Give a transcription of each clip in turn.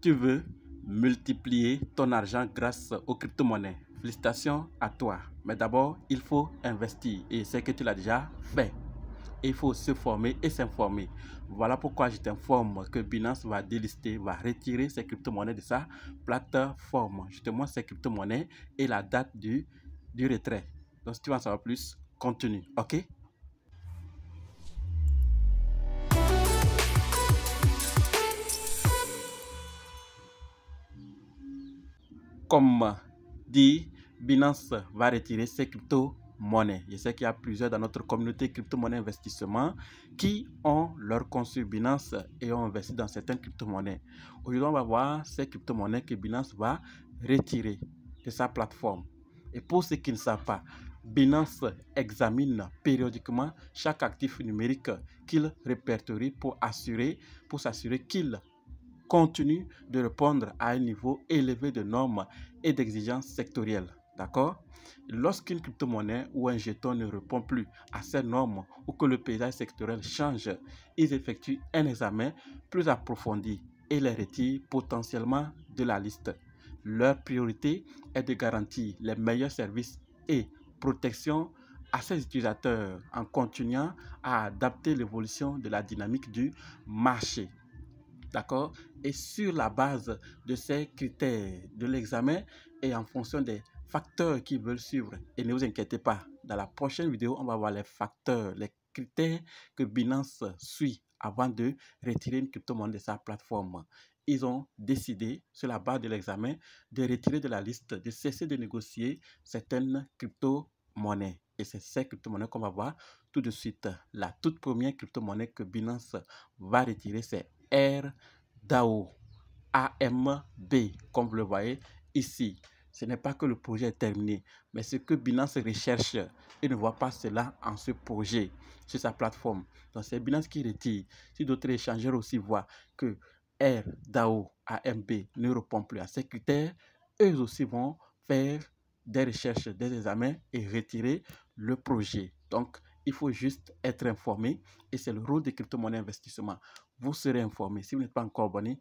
Tu veux multiplier ton argent grâce aux crypto-monnaies. Félicitations à toi. Mais d'abord, il faut investir. Et c'est que tu l'as déjà fait. Il faut se former et s'informer. Voilà pourquoi je t'informe que Binance va délister, va retirer ses crypto-monnaies de sa plateforme. Je te montre ces crypto-monnaies et la date du retrait. Donc, si tu veux en savoir plus, continue. OK? Comme dit, Binance va retirer ses crypto-monnaies. Je sais qu'il y a plusieurs dans notre communauté crypto-monnaie investissement qui ont leur compte sur Binance et ont investi dans certaines crypto-monnaies. Aujourd'hui, on va voir ces crypto-monnaies que Binance va retirer de sa plateforme. Et pour ceux qui ne savent pas, Binance examine périodiquement chaque actif numérique qu'il répertorie pour s'assurer qu'il continue de répondre à un niveau élevé de normes et d'exigences sectorielles. D'accord? Lorsqu'une crypto-monnaie ou un jeton ne répond plus à ces normes ou que le paysage sectoriel change, ils effectuent un examen plus approfondi et les retirent potentiellement de la liste. Leur priorité est de garantir les meilleurs services et protection à ses utilisateurs en continuant à adapter l'évolution de la dynamique du marché. D'accord? Et sur la base de ces critères de l'examen et en fonction des facteurs qu'ils veulent suivre. Et ne vous inquiétez pas, dans la prochaine vidéo, on va voir les facteurs, les critères que Binance suit avant de retirer une crypto-monnaie de sa plateforme. Ils ont décidé, sur la base de l'examen, de retirer de la liste, de cesser de négocier certaines crypto-monnaies. Et c'est ces crypto-monnaies qu'on va voir tout de suite. La toute première crypto-monnaie que Binance va retirer, c'est AirDAO, AMB, comme vous le voyez ici. Ce n'est pas que le projet est terminé, mais ce que Binance recherche, il ne voit pas cela en ce projet, sur sa plateforme. Donc c'est Binance qui retire. Si d'autres échangeurs aussi voient que AirDAO, AMB ne répond plus à ces critères, eux aussi vont faire des recherches, des examens et retirer le projet. Donc, il faut juste être informé et c'est le rôle des crypto-monnaies investissement. Vous serez informé. Si vous n'êtes pas encore abonné,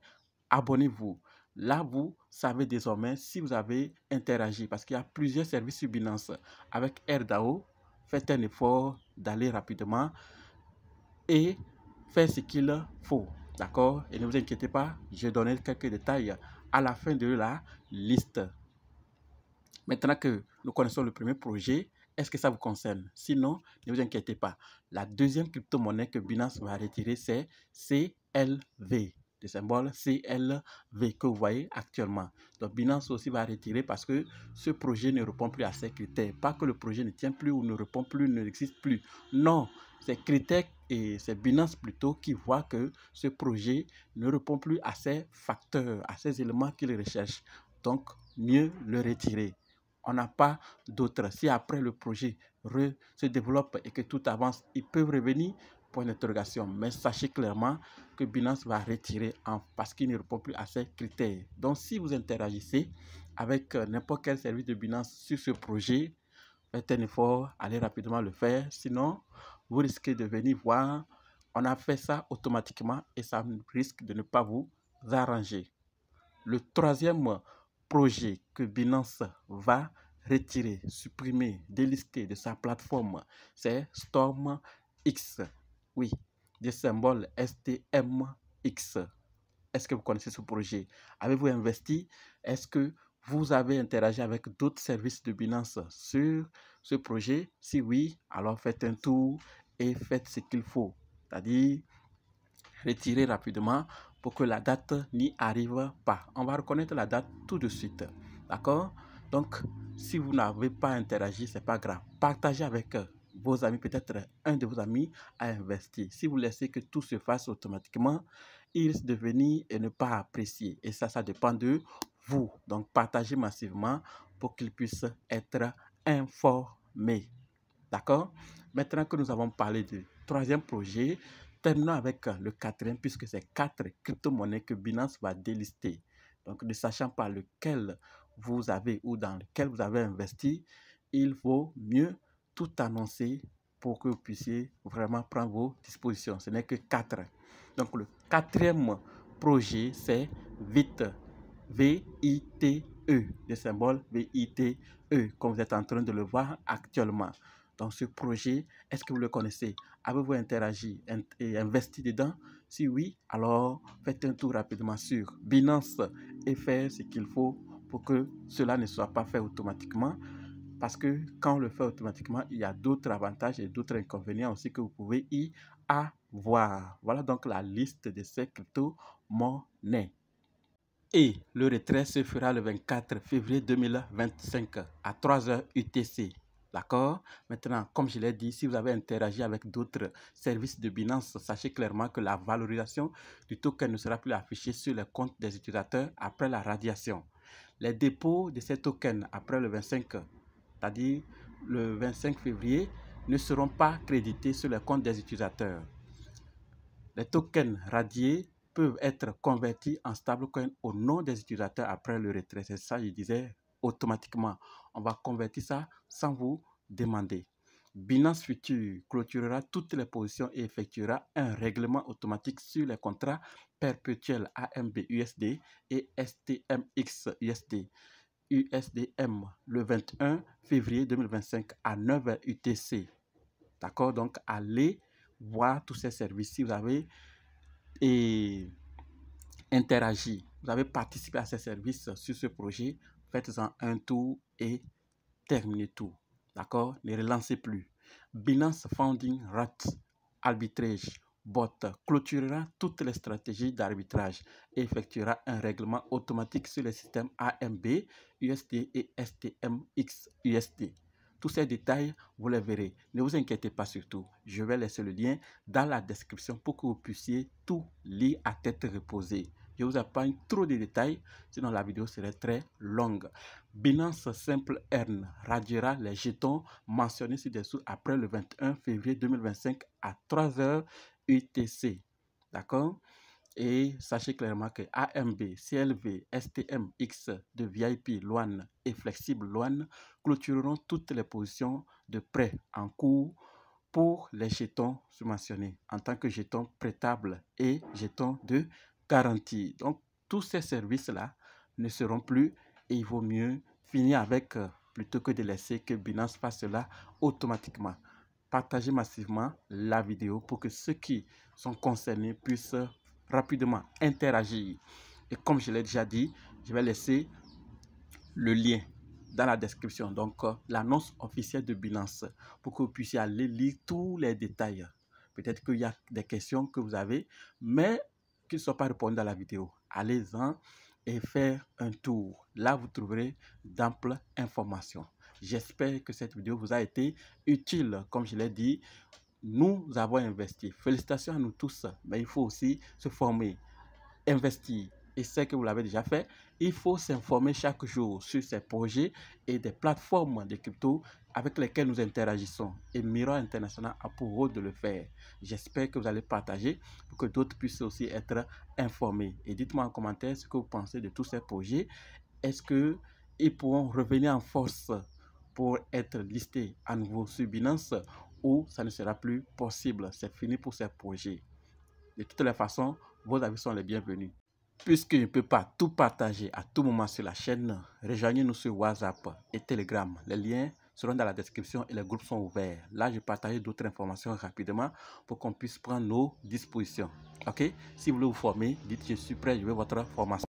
abonnez-vous. Là, vous savez désormais si vous avez interagi parce qu'il y a plusieurs services sur Binance. Avec AirDAO, faites un effort d'aller rapidement et faire ce qu'il faut. D'accord? Et ne vous inquiétez pas, je donnerai quelques détails à la fin de la liste. Maintenant que nous connaissons le premier projet, est-ce que ça vous concerne? Sinon, ne vous inquiétez pas. La deuxième crypto-monnaie que Binance va retirer, c'est CLV. Le symbole CLV que vous voyez actuellement. Donc, Binance aussi va retirer parce que ce projet ne répond plus à ces critères. Pas que le projet ne tient plus ou ne répond plus, n'existe plus. Non, ces critères et c'est Binance plutôt qui voit que ce projet ne répond plus à ces facteurs, à ces éléments qu'il recherche. Donc, mieux le retirer. On n'a pas d'autre. Si après le projet se développe et que tout avance, ils peuvent revenir pour une interrogation. Mais sachez clairement que Binance va retirer parce qu'il ne répond plus à ces critères. Donc, si vous interagissez avec n'importe quel service de Binance sur ce projet, faites un effort, allez rapidement le faire. Sinon, vous risquez de venir voir, on a fait ça automatiquement et ça risque de ne pas vous arranger. Le troisième projet que Binance va retirer, supprimer, délister de sa plateforme, c'est StormX. Oui, des symboles STMX. Est-ce que vous connaissez ce projet? Avez-vous investi? Est-ce que vous avez interagi avec d'autres services de Binance sur ce projet? Si oui, alors faites un tour et faites ce qu'il faut. C'est-à-dire, retirer rapidement pour que la date n'y arrive pas. On va reconnaître la date tout de suite. D'accord? Donc, si vous n'avez pas interagi, ce n'est pas grave. Partagez avec vos amis. Peut-être un de vos amis a investi. Si vous laissez que tout se fasse automatiquement, il risque de venir et ne pas apprécier. Et ça dépend de vous. Donc, partagez massivement pour qu'il puisse être informé. D'accord? Maintenant que nous avons parlé du troisième projet, terminons avec le quatrième, puisque c'est 4 crypto-monnaies que Binance va délister. Donc, ne sachant pas lequel vous avez ou dans lequel vous avez investi, il vaut mieux tout annoncer pour que vous puissiez vraiment prendre vos dispositions. Ce n'est que 4. Donc, le quatrième projet, c'est VITE. V-I-T-E. Le symbole V-I-T-E, comme vous êtes en train de le voir actuellement. Donc, ce projet, est-ce que vous le connaissez? Avez-vous interagi et investi dedans? Si oui, alors faites un tour rapidement sur Binance et faites ce qu'il faut pour que cela ne soit pas fait automatiquement. Parce que quand on le fait automatiquement, il y a d'autres avantages et d'autres inconvénients aussi que vous pouvez y avoir. Voilà donc la liste de ces crypto-monnaies. Et le retrait se fera le 24 février 2025 à 3h UTC. D'accord? Maintenant, comme je l'ai dit, si vous avez interagi avec d'autres services de Binance, sachez clairement que la valorisation du token ne sera plus affichée sur les comptes des utilisateurs après la radiation. Les dépôts de ces tokens après le 25, c'est-à-dire le 25 février, ne seront pas crédités sur les comptes des utilisateurs. Les tokens radiés peuvent être convertis en stablecoin au nom des utilisateurs après le retrait. C'est ça, je disais, automatiquement. On va convertir ça sans vous demander. Binance Future clôturera toutes les positions et effectuera un règlement automatique sur les contrats perpétuels AMB USD et STMX USD. USDM le 21 février 2025 à 9h UTC. D'accord? Donc, allez voir tous ces services. Si vous avez interagi, vous avez participé à ces services sur ce projet, faites-en un tour et terminez tout. D'accord? Ne relancez plus. Binance Funding Rate Arbitrage Bot clôturera toutes les stratégies d'arbitrage et effectuera un règlement automatique sur les systèmes AMB, USD et STMX USD. Tous ces détails, vous les verrez. Ne vous inquiétez pas surtout. Je vais laisser le lien dans la description pour que vous puissiez tout lire à tête reposée. Je vous épargne trop de détails, sinon la vidéo serait très longue. Binance Simple Earn radiera les jetons mentionnés ci-dessous après le 21 février 2025 à 3h UTC. D'accord? Et sachez clairement que AMB, CLV, STMX de VIP, Loan et Flexible Loan clôtureront toutes les positions de prêt en cours pour les jetons subventionnés en tant que jetons prêtables et jetons de garantie. Donc, tous ces services-là ne seront plus et il vaut mieux finir avec plutôt que de laisser que Binance fasse cela automatiquement. Partagez massivement la vidéo pour que ceux qui sont concernés puissent rapidement interagir. Et comme je l'ai déjà dit, je vais laisser le lien dans la description, donc l'annonce officielle de Binance, pour que vous puissiez aller lire tous les détails. Peut-être qu'il y a des questions que vous avez, mais qui ne sont pas répondues dans la vidéo. Allez-en et faire un tour. Là, vous trouverez d'amples informations. J'espère que cette vidéo vous a été utile. Comme je l'ai dit, nous avons investi. Félicitations à nous tous, mais il faut aussi se former, investir. Et c'est que vous l'avez déjà fait, il faut s'informer chaque jour sur ces projets et des plateformes de crypto avec lesquelles nous interagissons. Et Miro International a pour rôle de le faire. J'espère que vous allez partager pour que d'autres puissent aussi être informés. Et dites-moi en commentaire ce que vous pensez de tous ces projets. Est-ce qu'ils pourront revenir en force pour être listés à nouveau sur Binance ou ça ne sera plus possible? C'est fini pour ces projets. De toutes les façons, vos avis sont les bienvenus. Puisque je ne peux pas tout partager à tout moment sur la chaîne, rejoignez-nous sur WhatsApp et Telegram. Les liens seront dans la description et les groupes sont ouverts. Là, je partage d'autres informations rapidement pour qu'on puisse prendre nos dispositions. Ok? Si vous voulez vous former, dites je suis prêt, je veux votre formation.